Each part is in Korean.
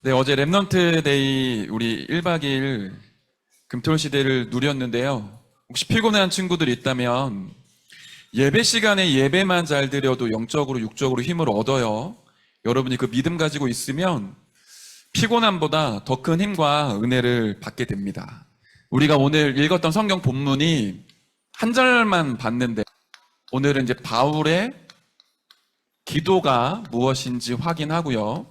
네, 어제 랩넌트 데이 우리 1박 2일 금토일 시대를 누렸는데요. 혹시 피곤한 친구들이 있다면 예배 시간에 예배만 잘 드려도 영적으로 육적으로 힘을 얻어요. 여러분이 그 믿음 가지고 있으면 피곤함보다 더 큰 힘과 은혜를 받게 됩니다. 우리가 오늘 읽었던 성경 본문이 한 절만 봤는데 오늘은 이제 바울의 기도가 무엇인지 확인하고요.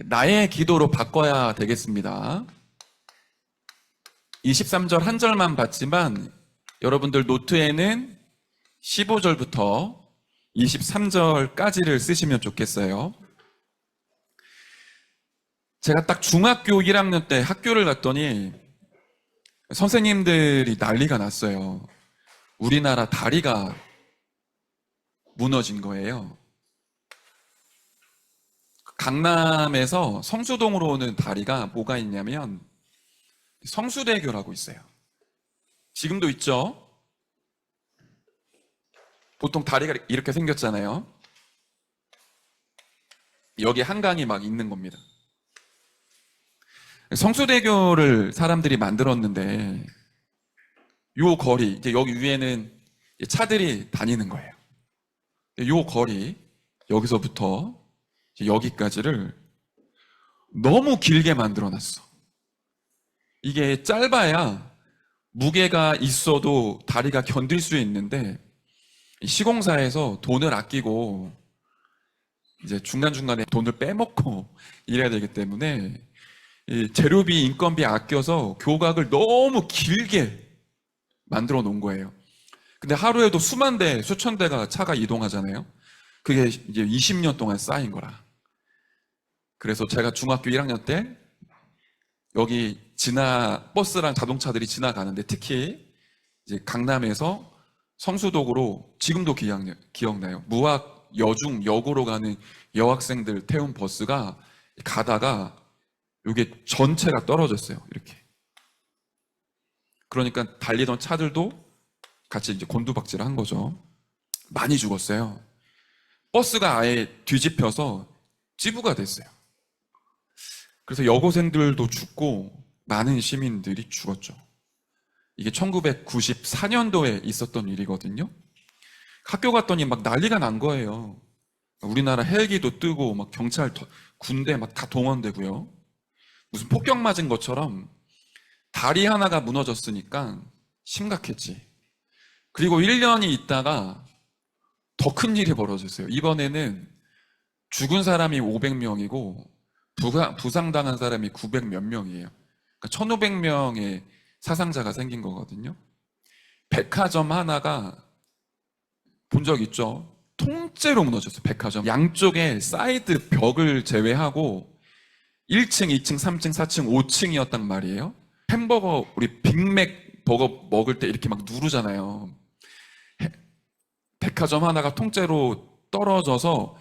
나의 기도로 바꿔야 되겠습니다. 23절 한 절만 봤지만 여러분들 노트에는 15절부터 23절까지를 쓰시면 좋겠어요. 제가 딱 중학교 1학년 때 학교를 갔더니 선생님들이 난리가 났어요. 우리나라 다리가 무너진 거예요. 강남에서 성수동으로 오는 다리가 뭐가 있냐면 성수대교라고 있어요. 지금도 있죠? 보통 다리가 이렇게 생겼잖아요. 여기 한강이 막 있는 겁니다. 성수대교를 사람들이 만들었는데 요 거리, 이제 여기 위에는 차들이 다니는 거예요. 요 거리, 여기서부터 여기까지를 너무 길게 만들어 놨어. 이게 짧아야 무게가 있어도 다리가 견딜 수 있는데 시공사에서 돈을 아끼고 이제 중간중간에 돈을 빼먹고 이래야 되기 때문에 이 재료비, 인건비 아껴서 교각을 너무 길게 만들어 놓은 거예요. 근데 하루에도 수만 대, 수천 대가 차가 이동하잖아요. 그게 이제 20년 동안 쌓인 거라. 그래서 제가 중학교 1학년 때 여기 버스랑 자동차들이 지나가는데 특히 이제 강남에서 성수동으로 지금도 기억나요. 무학, 여중, 여고로 가는 여학생들 태운 버스가 가다가 이게 전체가 떨어졌어요. 이렇게. 그러니까 달리던 차들도 같이 이제 곤두박질을 한 거죠. 많이 죽었어요. 버스가 아예 뒤집혀서 찌부가 됐어요. 그래서 여고생들도 죽고 많은 시민들이 죽었죠. 이게 1994년도에 있었던 일이거든요. 학교 갔더니 막 난리가 난 거예요. 우리나라 헬기도 뜨고 막 경찰, 군대 막 다 동원되고요. 무슨 폭격 맞은 것처럼 다리 하나가 무너졌으니까 심각했지. 그리고 1년이 있다가 더 큰 일이 벌어졌어요. 이번에는 죽은 사람이 500명이고 부상당한 사람이 900 몇 명이에요. 그러니까 1500명의 사상자가 생긴 거거든요. 백화점 하나가 본 적 있죠? 통째로 무너졌어요. 백화점 양쪽에 사이드 벽을 제외하고 1층, 2층, 3층, 4층, 5층이었단 말이에요. 햄버거, 우리 빅맥 버거 먹을 때 이렇게 막 누르잖아요. 백화점 하나가 통째로 떨어져서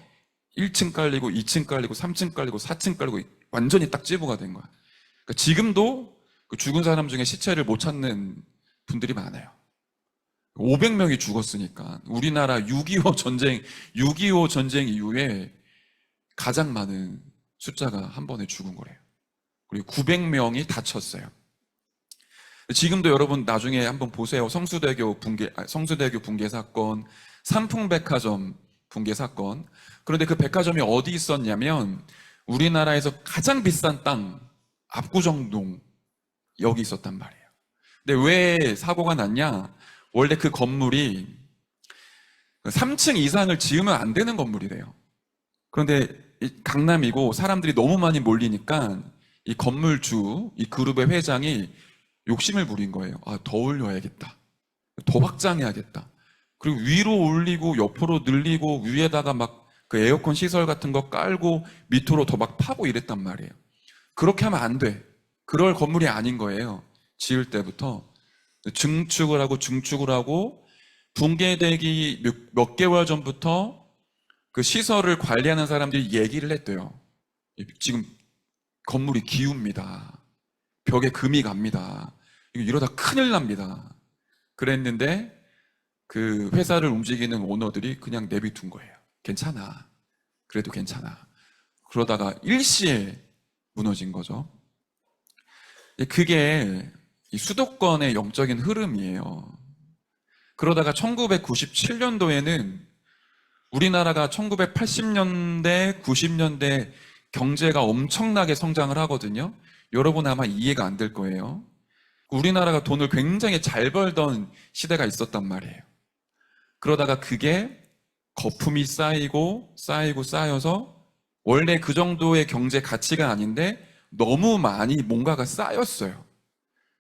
1층 깔리고 2층 깔리고 3층 깔리고 4층 깔리고 완전히 딱 찌부가 된 거야. 그러니까 지금도 그 죽은 사람 중에 시체를 못 찾는 분들이 많아요. 500명이 죽었으니까 우리나라 6.25 전쟁 이후에 가장 많은 숫자가 한 번에 죽은 거래요. 그리고 900명이 다쳤어요. 지금도 여러분 나중에 한번 보세요. 성수대교 붕괴 사건, 삼풍백화점 붕괴 사건. 그런데 그 백화점이 어디 있었냐면 우리나라에서 가장 비싼 땅 압구정동 여기 있었단 말이에요. 근데 왜 사고가 났냐? 원래 그 건물이 3층 이상을 지으면 안 되는 건물이래요. 그런데 강남이고 사람들이 너무 많이 몰리니까 이 건물주, 이 그룹의 회장이 욕심을 부린 거예요. 더 올려야겠다. 더 확장해야겠다. 그리고 위로 올리고 옆으로 늘리고 위에다가 막 그 에어컨 시설 같은 거 깔고 밑으로 더 막 파고 이랬단 말이에요. 그렇게 하면 안 돼. 그럴 건물이 아닌 거예요. 지을 때부터. 증축을 하고 붕괴되기 몇 개월 전부터 그 시설을 관리하는 사람들이 얘기를 했대요. 지금 건물이 기웁니다. 벽에 금이 갑니다. 이러다 큰일 납니다. 그랬는데 그 회사를 움직이는 오너들이 그냥 내비둔 거예요. 괜찮아. 그래도 괜찮아. 그러다가 일시에 무너진 거죠. 그게 이 수도권의 영적인 흐름이에요. 그러다가 1997년도에는 우리나라가 1980년대, 90년대 경제가 엄청나게 성장을 하거든요. 여러분 아마 이해가 안 될 거예요. 우리나라가 돈을 굉장히 잘 벌던 시대가 있었단 말이에요. 그러다가 그게 거품이 쌓여서 원래 그 정도의 경제 가치가 아닌데 너무 많이 뭔가가 쌓였어요.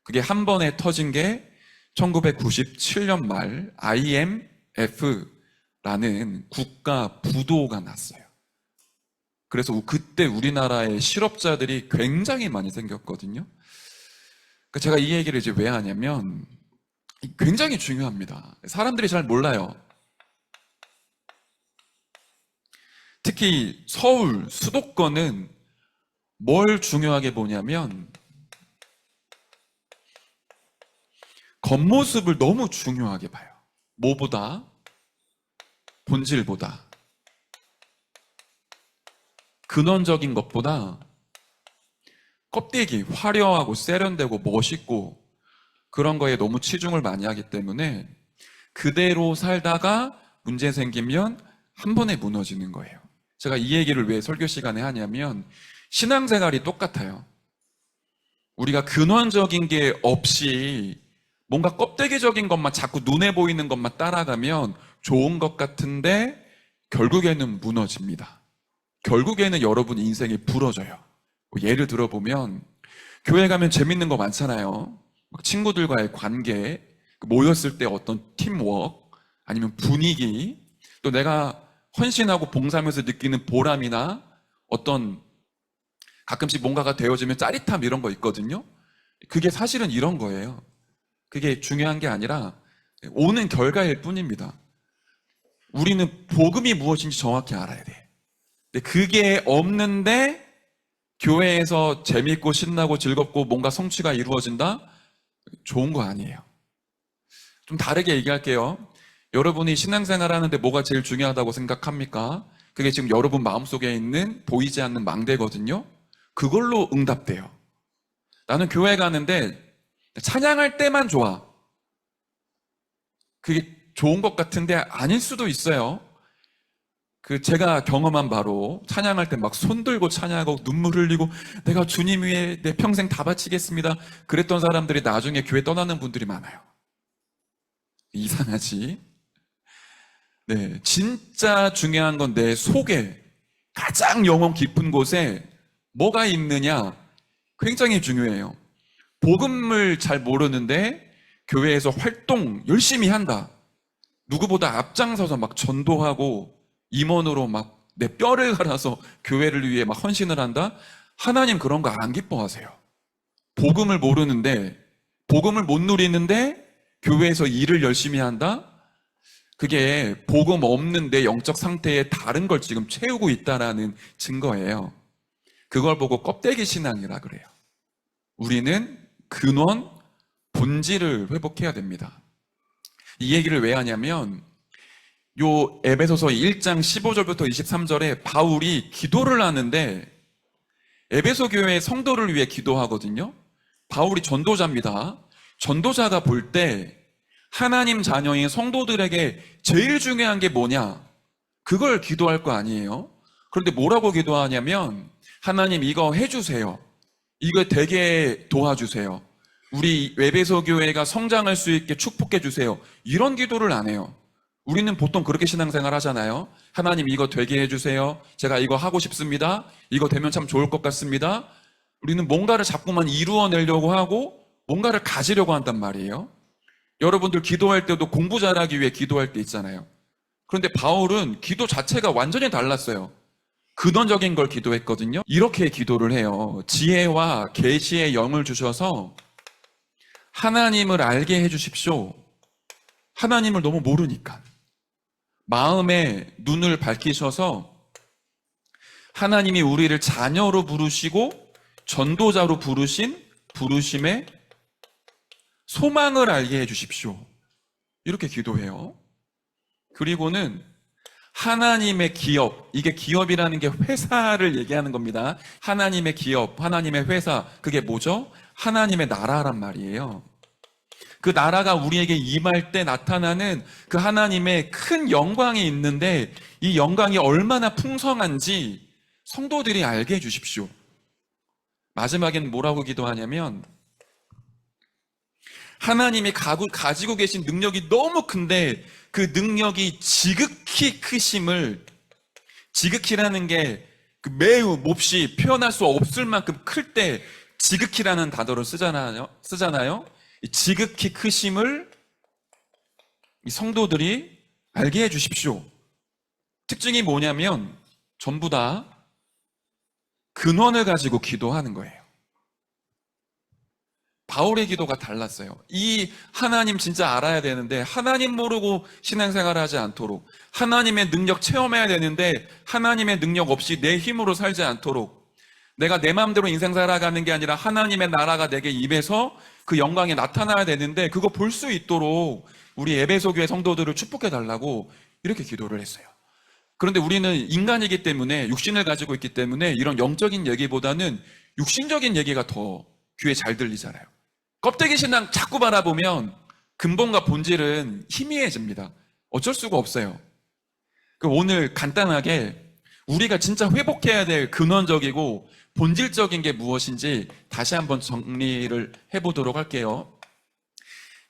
그게 한 번에 터진 게 1997년 말 IMF라는 국가 부도가 났어요. 그래서 그때 우리나라의 실업자들이 굉장히 많이 생겼거든요. 제가 이 얘기를 이제 왜 하냐면 굉장히 중요합니다. 사람들이 잘 몰라요. 특히 서울, 수도권은 뭘 중요하게 보냐면 겉모습을 너무 중요하게 봐요. 뭐보다? 본질보다. 근원적인 것보다 껍데기, 화려하고 세련되고 멋있고 그런 거에 너무 치중을 많이 하기 때문에 그대로 살다가 문제 생기면 한 번에 무너지는 거예요. 제가 이 얘기를 왜 설교 시간에 하냐면 신앙생활이 똑같아요. 우리가 근원적인 게 없이 뭔가 껍데기적인 것만 자꾸 눈에 보이는 것만 따라가면 좋은 것 같은데 결국에는 무너집니다. 결국에는 여러분 인생이 부러져요. 예를 들어보면 교회 가면 재밌는 거 많잖아요. 친구들과의 관계, 모였을 때 어떤 팀워크, 아니면 분위기, 또 내가 헌신하고 봉사하면서 느끼는 보람이나 어떤 가끔씩 뭔가가 되어지면 짜릿함 이런 거 있거든요. 그게 사실은 이런 거예요. 그게 중요한 게 아니라 오는 결과일 뿐입니다. 우리는 복음이 무엇인지 정확히 알아야 돼. 근데 그게 없는데 교회에서 재밌고 신나고 즐겁고 뭔가 성취가 이루어진다? 좋은 거 아니에요. 좀 다르게 얘기할게요. 여러분이 신앙생활 하는데 뭐가 제일 중요하다고 생각합니까? 그게 지금 여러분 마음속에 있는 보이지 않는 망대거든요. 그걸로 응답돼요. 나는 교회 가는데 찬양할 때만 좋아. 그게 좋은 것 같은데 아닐 수도 있어요. 제가 경험한 바로 찬양할 때 막 손 들고 찬양하고 눈물 흘리고 내가 주님 위해 내 평생 다 바치겠습니다. 그랬던 사람들이 나중에 교회 떠나는 분들이 많아요. 이상하지? 네, 진짜 중요한 건 내 속에 가장 영혼 깊은 곳에 뭐가 있느냐 굉장히 중요해요. 복음을 잘 모르는데 교회에서 활동 열심히 한다. 누구보다 앞장서서 막 전도하고 임원으로 막 내 뼈를 갈아서 교회를 위해 막 헌신을 한다? 하나님 그런 거 안 기뻐하세요. 복음을 모르는데, 복음을 못 누리는데 교회에서 일을 열심히 한다? 그게 복음 없는 내 영적 상태에 다른 걸 지금 채우고 있다라는 증거예요. 그걸 보고 껍데기 신앙이라 그래요. 우리는 근원, 본질을 회복해야 됩니다. 이 얘기를 왜 하냐면 요 에베소서 1장 15절부터 23절에 바울이 기도를 하는데 에베소 교회의 성도를 위해 기도하거든요. 바울이 전도자입니다. 전도자가 볼 때 하나님 자녀인 성도들에게 제일 중요한 게 뭐냐? 그걸 기도할 거 아니에요. 그런데 뭐라고 기도하냐면 하나님 이거 해주세요. 이거 되게 도와주세요. 우리 에베소 교회가 성장할 수 있게 축복해 주세요. 이런 기도를 안 해요. 우리는 보통 그렇게 신앙생활 하잖아요. 하나님 이거 되게 해주세요. 제가 이거 하고 싶습니다. 이거 되면 참 좋을 것 같습니다. 우리는 뭔가를 자꾸만 이루어내려고 하고 뭔가를 가지려고 한단 말이에요. 여러분들 기도할 때도 공부 잘하기 위해 기도할 때 있잖아요. 그런데 바울은 기도 자체가 완전히 달랐어요. 근원적인 걸 기도했거든요. 이렇게 기도를 해요. 지혜와 계시의 영을 주셔서 하나님을 알게 해주십시오. 하나님을 너무 모르니까. 마음의 눈을 밝히셔서 하나님이 우리를 자녀로 부르시고 전도자로 부르신 부르심의 소망을 알게 해주십시오. 이렇게 기도해요. 그리고는 하나님의 기업, 이게 기업이라는 게 회사를 얘기하는 겁니다. 하나님의 기업, 하나님의 회사, 그게 뭐죠? 하나님의 나라란 말이에요. 그 나라가 우리에게 임할 때 나타나는 그 하나님의 큰 영광이 있는데, 이 영광이 얼마나 풍성한지 성도들이 알게 해주십시오. 마지막엔 뭐라고 기도하냐면, 하나님이 가지고 계신 능력이 너무 큰데 그 능력이 지극히 크심을, 지극히라는 게 매우 몹시 표현할 수 없을 만큼 클 때 지극히라는 단어를 쓰잖아요. 이 지극히 크심을 이 성도들이 알게 해 주십시오. 특징이 뭐냐면 전부 다 근원을 가지고 기도하는 거예요. 바울의 기도가 달랐어요. 이 하나님 진짜 알아야 되는데 하나님 모르고 신앙생활을 하지 않도록, 하나님의 능력 체험해야 되는데 하나님의 능력 없이 내 힘으로 살지 않도록, 내가 내 마음대로 인생 살아가는 게 아니라 하나님의 나라가 내게 입에서 그 영광이 나타나야 되는데 그거 볼 수 있도록 우리 에베소 교회 성도들을 축복해 달라고 이렇게 기도를 했어요. 그런데 우리는 인간이기 때문에, 육신을 가지고 있기 때문에 이런 영적인 얘기보다는 육신적인 얘기가 더 귀에 잘 들리잖아요. 껍데기 신앙 자꾸 바라보면 근본과 본질은 희미해집니다. 어쩔 수가 없어요. 오늘 간단하게 우리가 진짜 회복해야 될 근원적이고 본질적인 게 무엇인지 다시 한번 정리를 해보도록 할게요.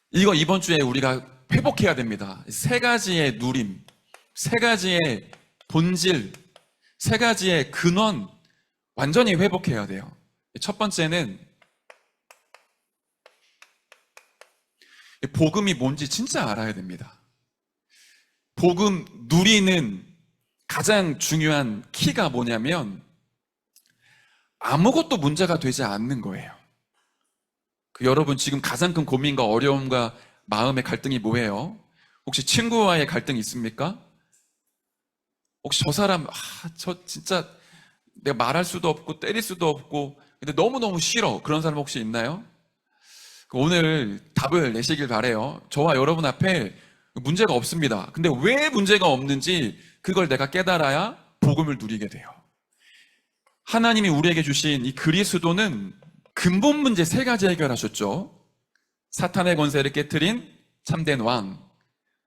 이거 이번 주에 우리가 회복해야 됩니다. 세 가지의 누림, 세 가지의 본질, 세 가지의 근원 완전히 회복해야 돼요. 첫 번째는 복음이 뭔지 진짜 알아야 됩니다. 복음 누리는 가장 중요한 키가 뭐냐면 아무것도 문제가 되지 않는 거예요. 여러분 지금 가장 큰 고민과 어려움과 마음의 갈등이 뭐예요? 혹시 친구와의 갈등이 있습니까? 혹시 저 사람 저 진짜 내가 말할 수도 없고 때릴 수도 없고 근데 너무너무 싫어, 그런 사람 혹시 있나요? 오늘 답을 내시길 바래요. 저와 여러분 앞에 문제가 없습니다. 근데 왜 문제가 없는지 그걸 내가 깨달아야 복음을 누리게 돼요. 하나님이 우리에게 주신 이 그리스도는 근본 문제 세 가지 해결하셨죠. 사탄의 권세를 깨트린 참된 왕,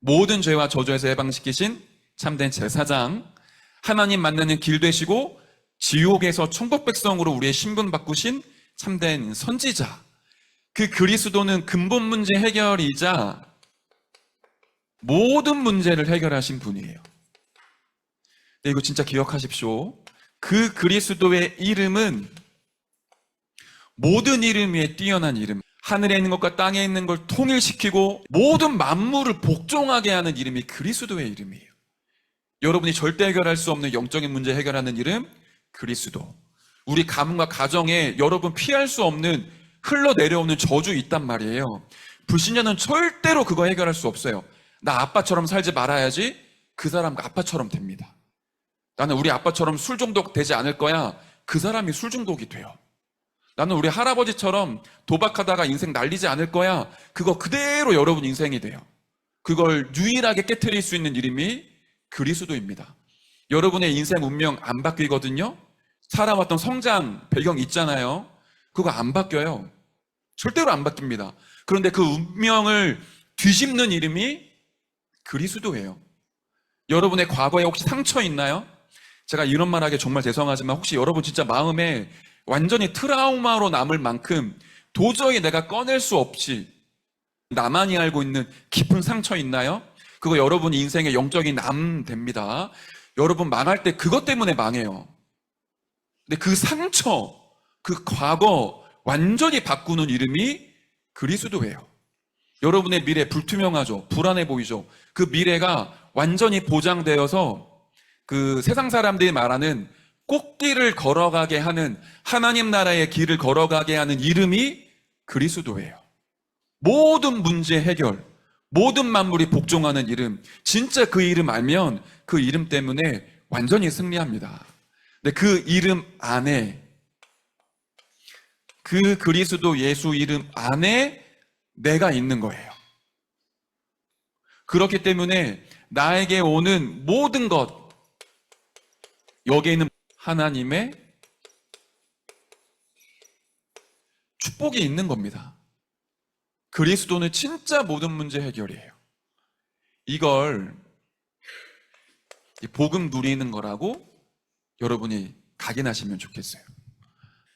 모든 죄와 저주에서 해방시키신 참된 제사장, 하나님 만나는 길 되시고 지옥에서 천국 백성으로 우리의 신분 바꾸신 참된 선지자. 그 그리스도는 근본 문제 해결이자 모든 문제를 해결하신 분이에요. 네, 이거 진짜 기억하십시오. 그 그리스도의 이름은 모든 이름 위에 뛰어난 이름, 하늘에 있는 것과 땅에 있는 걸 통일시키고 모든 만물을 복종하게 하는 이름이 그리스도의 이름이에요. 여러분이 절대 해결할 수 없는 영적인 문제 해결하는 이름, 그리스도. 우리 가문과 가정에 여러분 피할 수 없는 흘러내려오는 저주 있단 말이에요. 불신자는 절대로 그거 해결할 수 없어요. 나 아빠처럼 살지 말아야지 그 사람과 아빠처럼 됩니다. 나는 우리 아빠처럼 술 중독 되지 않을 거야. 그 사람이 술 중독이 돼요. 나는 우리 할아버지처럼 도박하다가 인생 날리지 않을 거야. 그거 그대로 여러분 인생이 돼요. 그걸 유일하게 깨트릴 수 있는 이름이 그리스도입니다. 여러분의 인생 운명 안 바뀌거든요. 살아왔던 성장 배경 있잖아요. 그거 안 바뀌어요. 절대로 안 바뀝니다. 그런데 그 운명을 뒤집는 이름이 그리스도예요. 여러분의 과거에 혹시 상처 있나요? 제가 이런 말 하기 정말 죄송하지만 혹시 여러분 진짜 마음에 완전히 트라우마로 남을 만큼 도저히 내가 꺼낼 수 없이 나만이 알고 있는 깊은 상처 있나요? 그거 여러분 인생의 영적인 암됩니다. 여러분 망할 때 그것 때문에 망해요. 근데 그 상처, 그 과거 완전히 바꾸는 이름이 그리스도예요. 여러분의 미래 불투명하죠? 불안해 보이죠? 그 미래가 완전히 보장되어서 그 세상 사람들이 말하는 꽃길을 걸어가게 하는, 하나님 나라의 길을 걸어가게 하는 이름이 그리스도예요. 모든 문제 해결, 모든 만물이 복종하는 이름, 진짜 그 이름 알면 그 이름 때문에 완전히 승리합니다. 근데 그 이름 안에, 그 그리스도 예수 이름 안에 내가 있는 거예요. 그렇기 때문에 나에게 오는 모든 것, 여기에 있는 하나님의 축복이 있는 겁니다. 그리스도는 진짜 모든 문제 해결이에요. 이걸 복음 누리는 거라고 여러분이 각인하시면 좋겠어요.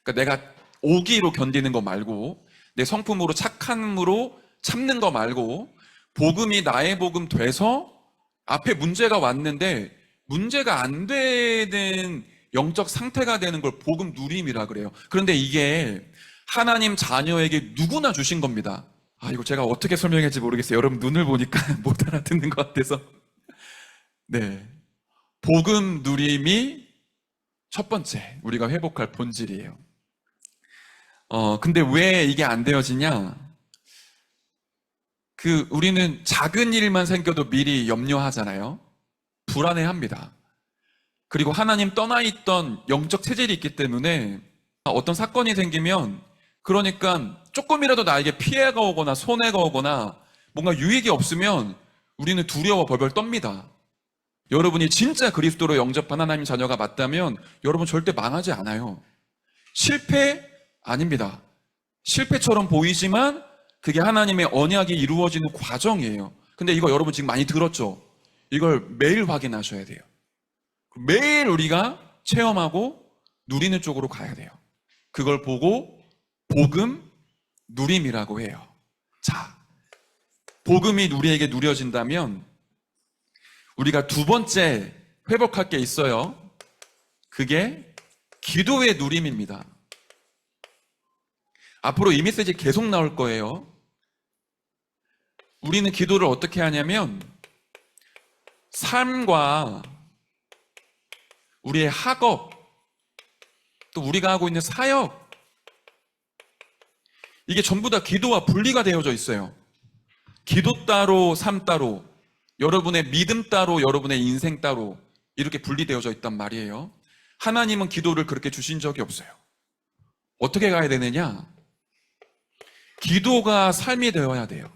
그러니까 내가 오기로 견디는 거 말고, 내 성품으로 착함으로 참는 거 말고, 복음이 나의 복음 돼서 앞에 문제가 왔는데 문제가 안 되는 영적 상태가 되는 걸 복음 누림이라 그래요. 그런데 이게 하나님 자녀에게 누구나 주신 겁니다. 이거 제가 어떻게 설명할지 모르겠어요. 여러분 눈을 보니까 못 알아듣는 것 같아서. 네, 복음 누림이 첫 번째 우리가 회복할 본질이에요. 근데 왜 이게 안 되어지냐? 우리는 작은 일만 생겨도 미리 염려하잖아요. 불안해합니다. 그리고 하나님 떠나 있던 영적 체질이 있기 때문에 어떤 사건이 생기면, 그러니까 조금이라도 나에게 피해가 오거나 손해가 오거나 뭔가 유익이 없으면 우리는 두려워 벌벌 떱니다. 여러분이 진짜 그리스도로 영접한 하나님 자녀가 맞다면 여러분 절대 망하지 않아요. 실패 아닙니다. 실패처럼 보이지만 그게 하나님의 언약이 이루어지는 과정이에요. 근데 이거 여러분 지금 많이 들었죠? 이걸 매일 확인하셔야 돼요. 매일 우리가 체험하고 누리는 쪽으로 가야 돼요. 그걸 보고 복음 누림이라고 해요. 자, 복음이 우리에게 누려진다면 우리가 두 번째 회복할 게 있어요. 그게 기도의 누림입니다. 앞으로 이 메시지 계속 나올 거예요. 우리는 기도를 어떻게 하냐면 삶과 우리의 학업, 또 우리가 하고 있는 사역, 이게 전부 다 기도와 분리가 되어져 있어요. 기도 따로, 삶 따로, 여러분의 믿음 따로, 여러분의 인생 따로, 이렇게 분리되어져 있단 말이에요. 하나님은 기도를 그렇게 주신 적이 없어요. 어떻게 가야 되느냐? 기도가 삶이 되어야 돼요.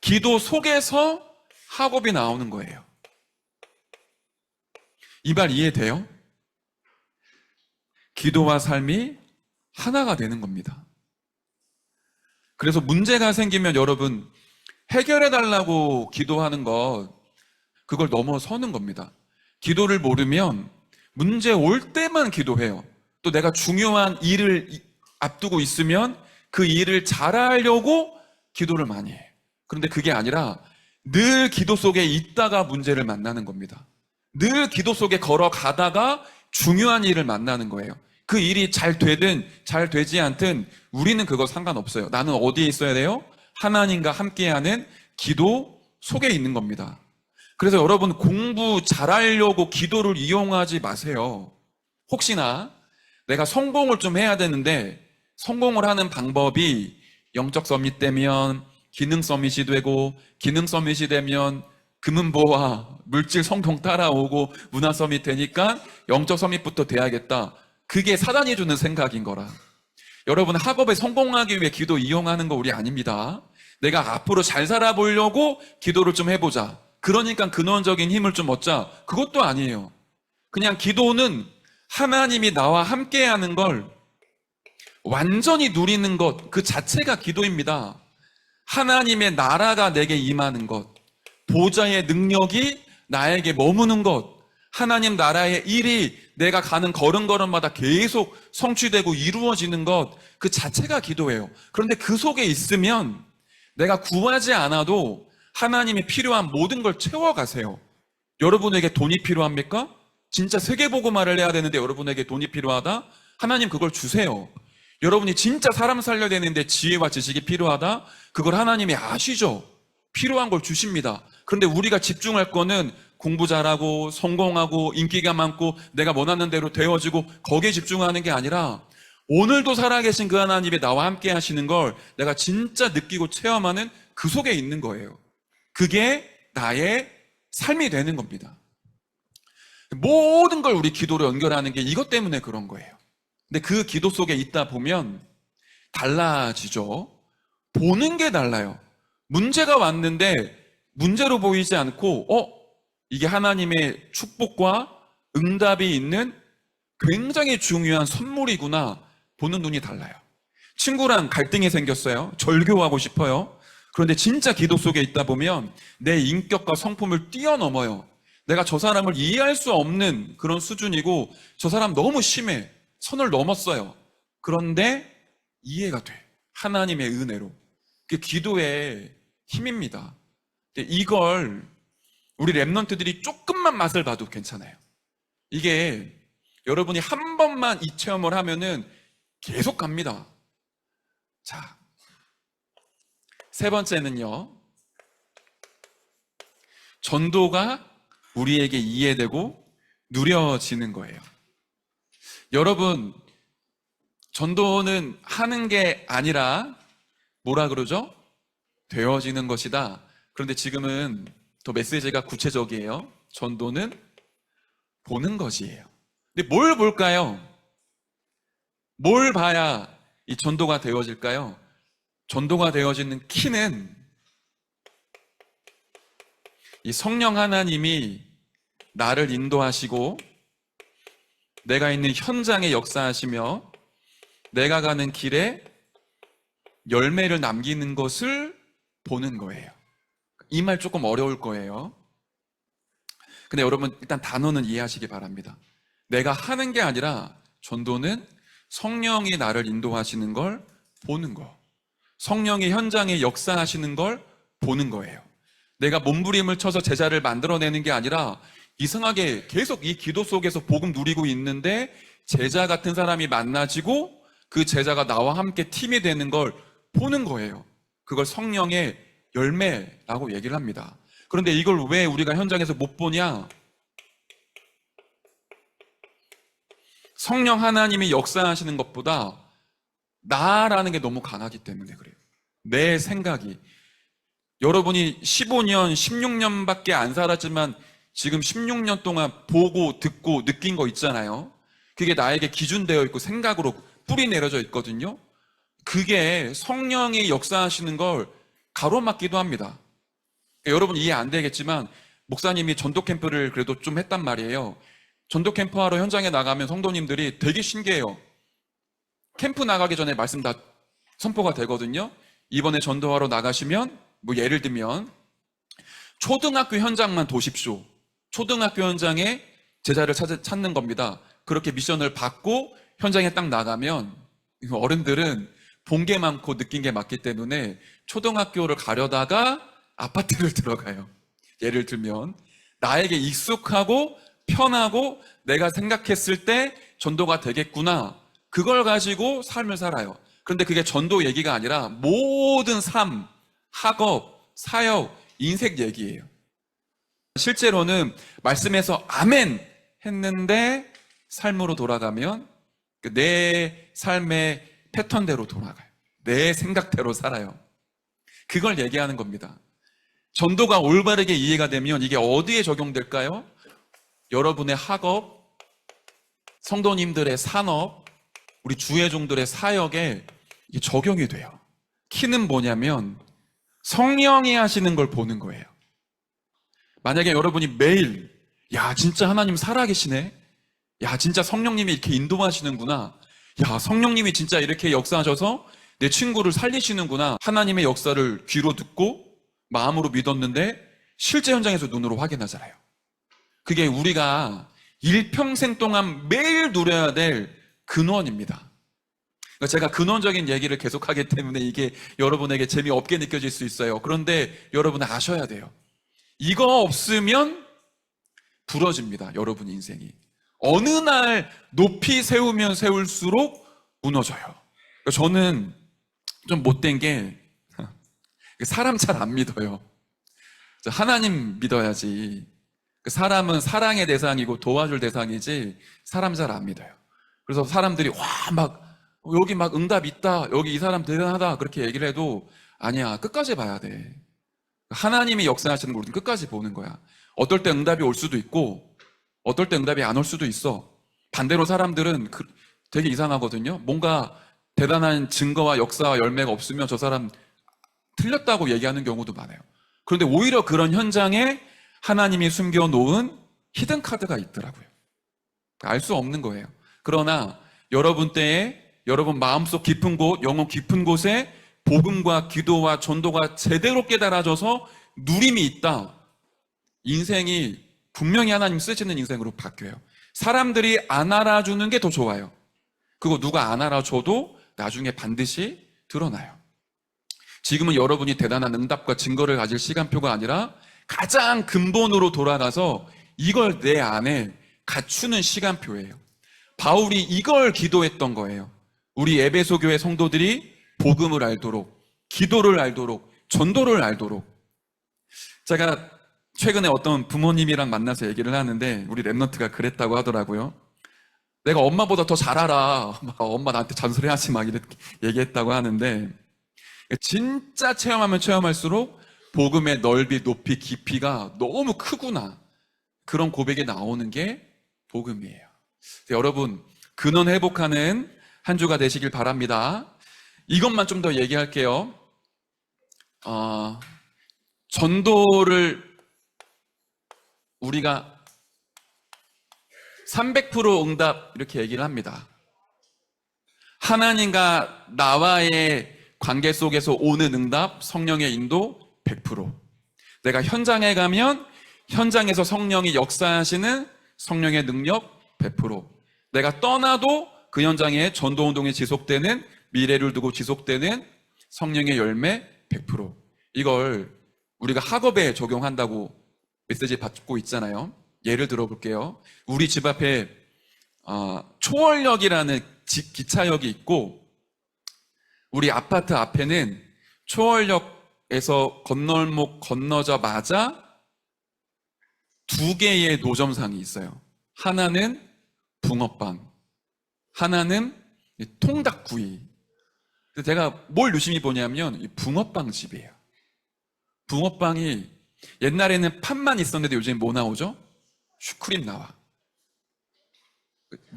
기도 속에서 학업이 나오는 거예요. 이 말 이해돼요? 기도와 삶이 하나가 되는 겁니다. 그래서 문제가 생기면 여러분 해결해달라고 기도하는 것, 그걸 넘어서는 겁니다. 기도를 모르면 문제 올 때만 기도해요. 또 내가 중요한 일을 앞두고 있으면 그 일을 잘하려고 기도를 많이 해요. 그런데 그게 아니라 늘 기도 속에 있다가 문제를 만나는 겁니다. 늘 기도 속에 걸어가다가 중요한 일을 만나는 거예요. 그 일이 잘 되든 잘 되지 않든 우리는 그거 상관없어요. 나는 어디에 있어야 돼요? 하나님과 함께하는 기도 속에 있는 겁니다. 그래서 여러분 공부 잘하려고 기도를 이용하지 마세요. 혹시나 내가 성공을 좀 해야 되는데 성공을 하는 방법이 영적 서밋 되면 기능 서밋이 되고, 기능 서밋이 되면 금은보화, 물질 성공 따라오고 문화 서밋 되니까 영적 서밋부터 돼야겠다. 그게 사단이 주는 생각인 거라. 여러분 학업에 성공하기 위해 기도 이용하는 거 우리 아닙니다. 내가 앞으로 잘 살아보려고 기도를 좀 해보자. 그러니까 근원적인 힘을 좀 얻자. 그것도 아니에요. 그냥 기도는 하나님이 나와 함께하는 걸 완전히 누리는 것, 그 자체가 기도입니다. 하나님의 나라가 내게 임하는 것, 보좌의 능력이 나에게 머무는 것, 하나님 나라의 일이 내가 가는 걸음걸음마다 계속 성취되고 이루어지는 것, 그 자체가 기도예요. 그런데 그 속에 있으면 내가 구하지 않아도 하나님이 필요한 모든 걸 채워가세요. 여러분에게 돈이 필요합니까? 진짜 세계복음화를 해야 되는데 여러분에게 돈이 필요하다? 하나님 그걸 주세요. 여러분이 진짜 사람 살려야 되는데 지혜와 지식이 필요하다? 그걸 하나님이 아시죠? 필요한 걸 주십니다. 그런데 우리가 집중할 거는 공부 잘하고 성공하고 인기가 많고 내가 원하는 대로 되어지고 거기에 집중하는 게 아니라 오늘도 살아계신 그 하나님이 나와 함께 하시는 걸 내가 진짜 느끼고 체험하는 그 속에 있는 거예요. 그게 나의 삶이 되는 겁니다. 모든 걸 우리 기도로 연결하는 게 이것 때문에 그런 거예요. 근데 그 기도 속에 있다 보면 달라지죠. 보는 게 달라요. 문제가 왔는데 문제로 보이지 않고 이게 하나님의 축복과 응답이 있는 굉장히 중요한 선물이구나 보는 눈이 달라요. 친구랑 갈등이 생겼어요. 절교하고 싶어요. 그런데 진짜 기도 속에 있다 보면 내 인격과 성품을 뛰어넘어요. 내가 저 사람을 이해할 수 없는 그런 수준이고 저 사람 너무 심해. 선을 넘었어요. 그런데 이해가 돼. 하나님의 은혜로. 그게 기도의 힘입니다. 이걸 우리 랩런트들이 조금만 맛을 봐도 괜찮아요. 이게 여러분이 한 번만 이 체험을 하면은 계속 갑니다. 자, 세 번째는요, 전도가 우리에게 이해되고 누려지는 거예요. 여러분, 전도는 하는 게 아니라 뭐라 그러죠? 되어지는 것이다. 그런데 지금은 더 메시지가 구체적이에요. 전도는 보는 것이에요. 근데 뭘 볼까요? 뭘 봐야 이 전도가 되어질까요? 전도가 되어지는 키는 이 성령 하나님이 나를 인도하시고 내가 있는 현장에 역사하시며 내가 가는 길에 열매를 남기는 것을 보는 거예요. 이 말 조금 어려울 거예요. 근데 여러분 일단 단어는 이해하시기 바랍니다. 내가 하는 게 아니라 전도는 성령이 나를 인도하시는 걸 보는 거. 성령이 현장에 역사하시는 걸 보는 거예요. 내가 몸부림을 쳐서 제자를 만들어내는 게 아니라 이상하게 계속 이 기도 속에서 복음 누리고 있는데 제자 같은 사람이 만나지고 그 제자가 나와 함께 팀이 되는 걸 보는 거예요. 그걸 성령의 열매라고 얘기를 합니다. 그런데 이걸 왜 우리가 현장에서 못 보냐? 성령 하나님이 역사하시는 것보다 나라는 게 너무 강하기 때문에 그래요. 내 생각이. 여러분이 15년, 16년밖에 안 살았지만 지금 16년 동안 보고 듣고 느낀 거 있잖아요. 그게 나에게 기준되어 있고 생각으로 뿌리 내려져 있거든요. 그게 성령이 역사하시는 걸 가로막기도 합니다. 여러분 이해 안 되겠지만 목사님이 전도 캠프를 그래도 좀 했단 말이에요. 전도 캠프 하러 현장에 나가면 성도님들이 되게 신기해요. 캠프 나가기 전에 말씀 다 선포가 되거든요. 이번에 전도하러 나가시면 뭐 예를 들면 초등학교 현장만 도십시오. 초등학교 현장에 제자를 찾는 겁니다. 그렇게 미션을 받고 현장에 딱 나가면 어른들은 본 게 많고 느낀 게 많기 때문에 초등학교를 가려다가 아파트를 들어가요. 예를 들면 나에게 익숙하고 편하고 내가 생각했을 때 전도가 되겠구나. 그걸 가지고 삶을 살아요. 그런데 그게 전도 얘기가 아니라 모든 삶, 학업, 사역, 인생 얘기예요. 실제로는 말씀에서 아멘 했는데 삶으로 돌아가면 내 삶의 패턴대로 돌아가요. 내 생각대로 살아요. 그걸 얘기하는 겁니다. 전도가 올바르게 이해가 되면 이게 어디에 적용될까요? 여러분의 학업, 성도님들의 산업, 우리 주회종들의 사역에 이게 적용이 돼요. 키는 뭐냐면 성령이 하시는 걸 보는 거예요. 만약에 여러분이 매일 야 진짜 하나님 살아계시네, 야 진짜 성령님이 이렇게 인도하시는구나, 야 성령님이 진짜 이렇게 역사하셔서 내 친구를 살리시는구나, 하나님의 역사를 귀로 듣고 마음으로 믿었는데 실제 현장에서 눈으로 확인하잖아요. 그게 우리가 일평생 동안 매일 누려야 될 근원입니다. 제가 근원적인 얘기를 계속하기 때문에 이게 여러분에게 재미없게 느껴질 수 있어요. 그런데 여러분은 아셔야 돼요. 이거 없으면 부러집니다. 여러분 인생이. 어느 날 높이 세우면 세울수록 무너져요. 저는 좀 못된 게 사람 잘 안 믿어요. 하나님 믿어야지. 사람은 사랑의 대상이고 도와줄 대상이지 사람 잘 안 믿어요. 그래서 사람들이 여기 막 응답 있다, 여기 이 사람 대단하다 그렇게 얘기를 해도 아니야, 끝까지 봐야 돼. 하나님이 역사하시는 걸 우리는 끝까지 보는 거야. 어떨 때 응답이 올 수도 있고 어떨 때 응답이 안 올 수도 있어. 반대로 사람들은 되게 이상하거든요. 뭔가 대단한 증거와 역사와 열매가 없으면 저 사람 틀렸다고 얘기하는 경우도 많아요. 그런데 오히려 그런 현장에 하나님이 숨겨놓은 히든 카드가 있더라고요. 알 수 없는 거예요. 그러나 여러분 때에 여러분 마음속 깊은 곳, 영혼 깊은 곳에 복음과 기도와 전도가 제대로 깨달아져서 누림이 있다. 인생이 분명히 하나님 쓰시는 인생으로 바뀌어요. 사람들이 안 알아주는 게 더 좋아요. 그거 누가 안 알아줘도 나중에 반드시 드러나요. 지금은 여러분이 대단한 응답과 증거를 가질 시간표가 아니라 가장 근본으로 돌아가서 이걸 내 안에 갖추는 시간표예요. 바울이 이걸 기도했던 거예요. 우리 에베소 교회 성도들이 복음을 알도록, 기도를 알도록, 전도를 알도록. 제가 최근에 어떤 부모님이랑 만나서 얘기를 하는데 우리 랩넌트가 그랬다고 하더라고요. 내가 엄마보다 더 잘 알아. 엄마 나한테 잔소리하지 막 이렇게 얘기했다고 하는데, 진짜 체험하면 체험할수록 복음의 넓이, 높이, 깊이가 너무 크구나. 그런 고백이 나오는 게 복음이에요. 여러분, 근원 회복하는 한 주가 되시길 바랍니다. 이것만 좀 더 얘기할게요. 전도를 우리가 300% 응답 이렇게 얘기를 합니다. 하나님과 나와의 관계 속에서 오는 응답, 성령의 인도 100%. 내가 현장에 가면 현장에서 성령이 역사하시는 성령의 능력 100%. 내가 떠나도 그 현장에 전도운동이 지속되는, 미래를 두고 지속되는 성령의 열매 100%. 이걸 우리가 학업에 적용한다고 메시지 받고 있잖아요. 예를 들어볼게요. 우리 집 앞에 초월역이라는 기차역이 있고, 우리 아파트 앞에는 초월역에서 건널목 건너자마자 2개의 노점상이 있어요. 하나는 붕어빵, 하나는 통닭구이. 제가 뭘 유심히 보냐면 이 붕어빵 집이에요. 붕어빵이 옛날에는 팥만 있었는데 요즘 뭐 나오죠? 슈크림 나와.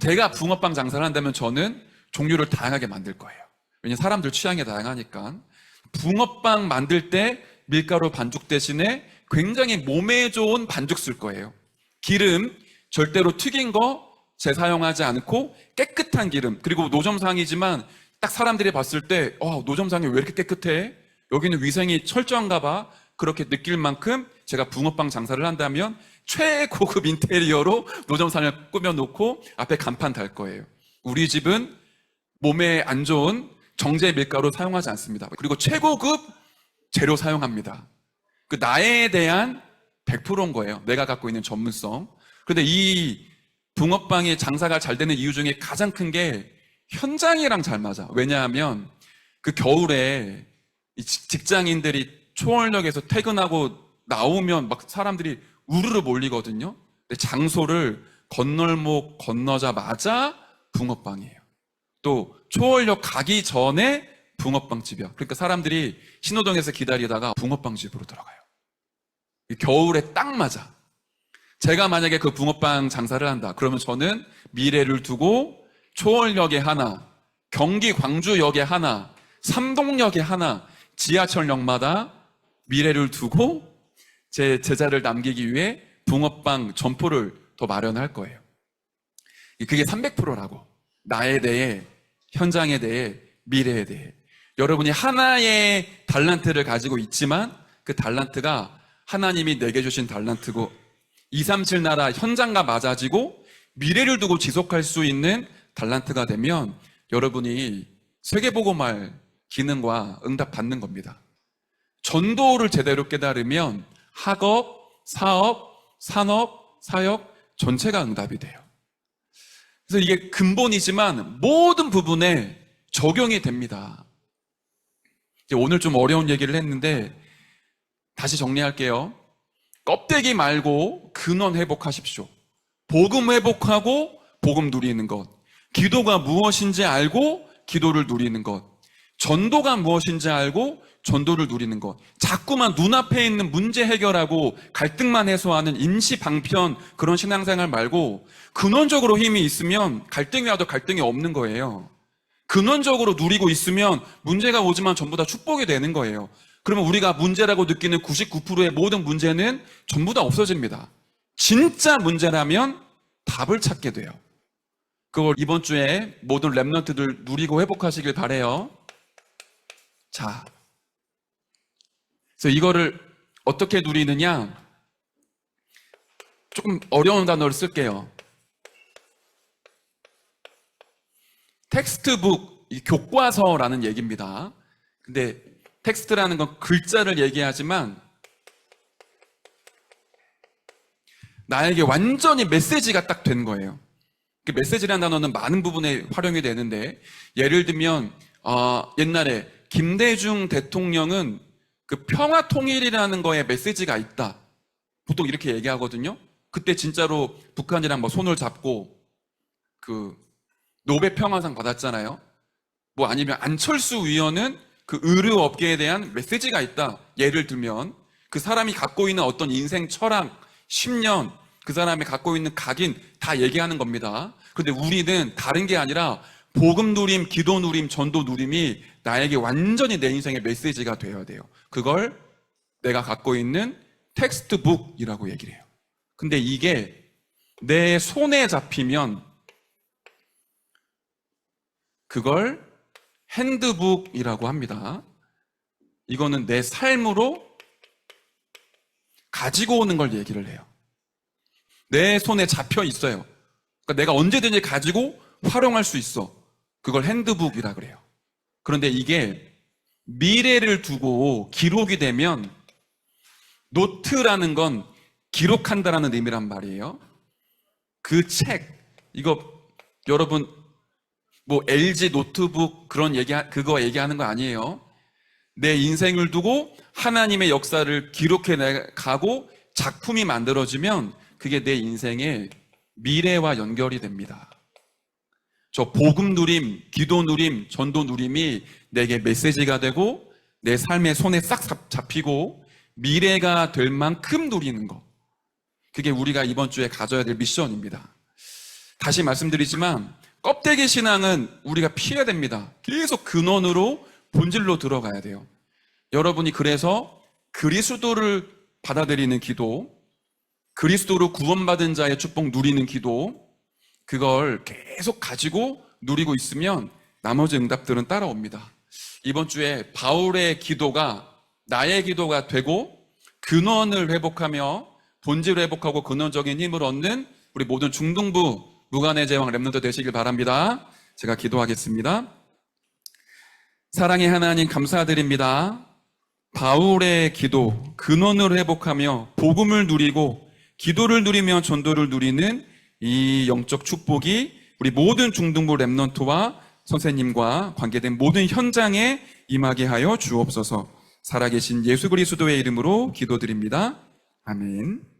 제가 붕어빵 장사를 한다면 저는 종류를 다양하게 만들 거예요. 왜냐면 사람들 취향이 다양하니까. 붕어빵 만들 때 밀가루 반죽 대신에 굉장히 몸에 좋은 반죽 쓸 거예요. 기름 절대로 튀긴 거 재사용하지 않고 깨끗한 기름. 그리고 노점상이지만 딱 사람들이 봤을 때 노점상이 왜 이렇게 깨끗해? 여기는 위생이 철저한가 봐. 그렇게 느낄 만큼 제가 붕어빵 장사를 한다면 최고급 인테리어로 노점상을 꾸며놓고 앞에 간판 달 거예요. 우리 집은 몸에 안 좋은 정제 밀가루 사용하지 않습니다. 그리고 최고급 재료 사용합니다. 그 나에 대한 100%인 거예요. 내가 갖고 있는 전문성. 그런데 이 붕어빵이 장사가 잘 되는 이유 중에 가장 큰 게 현장이랑 잘 맞아. 왜냐하면 그 겨울에 이 직장인들이 초월역에서 퇴근하고 나오면 막 사람들이 우르르 몰리거든요. 근데 장소를 건널목 건너자마자 붕어빵이에요. 또 초월역 가기 전에 붕어빵집이야. 그러니까 사람들이 신호등에서 기다리다가 붕어빵집으로 들어가요. 겨울에 딱 맞아. 제가 만약에 그 붕어빵 장사를 한다. 그러면 저는 미래를 두고 초월역에 하나, 경기 광주역에 하나, 삼동역에 하나, 지하철역마다 미래를 두고 제 제자를 남기기 위해 붕어빵 점포를 더 마련할 거예요. 그게 300%라고. 나에 대해, 현장에 대해, 미래에 대해. 여러분이 하나의 달란트를 가지고 있지만 그 달란트가 하나님이 내게 주신 달란트고 237 나라 현장과 맞아지고 미래를 두고 지속할 수 있는 달란트가 되면 여러분이 세계복음할 기능과 응답 받는 겁니다. 전도를 제대로 깨달으면 학업, 사업, 산업, 사역 전체가 응답이 돼요. 그래서 이게 근본이지만 모든 부분에 적용이 됩니다. 이제 오늘 좀 어려운 얘기를 했는데 다시 정리할게요. 껍데기 말고 근원 회복하십시오. 복음 회복하고 복음 누리는 것. 기도가 무엇인지 알고 기도를 누리는 것. 전도가 무엇인지 알고 전도를 누리는 것. 자꾸만 눈앞에 있는 문제 해결하고 갈등만 해소하는 임시 방편 그런 신앙생활 말고 근원적으로 힘이 있으면 갈등이 와도 갈등이 없는 거예요. 근원적으로 누리고 있으면 문제가 오지만 전부 다 축복이 되는 거예요. 그러면 우리가 문제라고 느끼는 99%의 모든 문제는 전부 다 없어집니다. 진짜 문제라면 답을 찾게 돼요. 그걸 이번 주에 모든 랩런트들 누리고 회복하시길 바래요. 자, 그래서 이거를 어떻게 누리느냐? 조금 어려운 단어를 쓸게요. 텍스트북, 교과서라는 얘기입니다. 근데 텍스트라는 건 글자를 얘기하지만 나에게 완전히 메시지가 딱 된 거예요. 메시지라는 단어는 많은 부분에 활용이 되는데, 예를 들면 옛날에 김대중 대통령은 그 평화 통일이라는 거에 메시지가 있다, 보통 이렇게 얘기하거든요. 그때 진짜로 북한이랑 뭐 손을 잡고 그 노벨 평화상 받았잖아요. 뭐 아니면 안철수 위원은 그 의류 업계에 대한 메시지가 있다. 예를 들면 그 사람이 갖고 있는 어떤 인생 철학, 10년, 그 사람이 갖고 있는 각인 다 얘기하는 겁니다. 그런데 우리는 다른 게 아니라 복음 누림, 기도 누림, 전도 누림이 나에게 완전히 내 인생의 메시지가 되어야 돼요. 그걸 내가 갖고 있는 텍스트북이라고 얘기를 해요. 근데 이게 내 손에 잡히면 그걸 핸드북이라고 합니다. 이거는 내 삶으로 가지고 오는 걸 얘기를 해요. 내 손에 잡혀 있어요. 그러니까 내가 언제든지 가지고 활용할 수 있어. 그걸 핸드북이라 그래요. 그런데 이게 미래를 두고 기록이 되면, 노트라는 건 기록한다라는 의미란 말이에요. 그 책, 이거 여러분 뭐 LG 노트북 그런 그거 얘기하는 거 아니에요. 내 인생을 두고 하나님의 역사를 기록해 가고 작품이 만들어지면 그게 내 인생의 미래와 연결이 됩니다. 저 복음 누림, 기도 누림, 전도 누림이 내게 메시지가 되고 내 삶의 손에 싹 잡히고 미래가 될 만큼 누리는 거. 그게 우리가 이번 주에 가져야 될 미션입니다. 다시 말씀드리지만 껍데기 신앙은 우리가 피해야 됩니다. 계속 근원으로, 본질로 들어가야 돼요. 여러분이 그래서 그리스도를 받아들이는 기도, 그리스도로 구원받은 자의 축복 누리는 기도, 그걸 계속 가지고 누리고 있으면 나머지 응답들은 따라옵니다. 이번 주에 바울의 기도가 나의 기도가 되고 근원을 회복하며 본질을 회복하고 근원적인 힘을 얻는 우리 모든 중등부 무관의 제왕 랩런트 되시길 바랍니다. 제가 기도하겠습니다. 사랑의 하나님, 감사드립니다. 바울의 기도, 근원을 회복하며 복음을 누리고 기도를 누리며 전도를 누리는 이 영적 축복이 우리 모든 중등부 랩런트와 선생님과 관계된 모든 현장에 임하게 하여 주옵소서. 살아계신 예수 그리스도의 이름으로 기도드립니다. 아멘.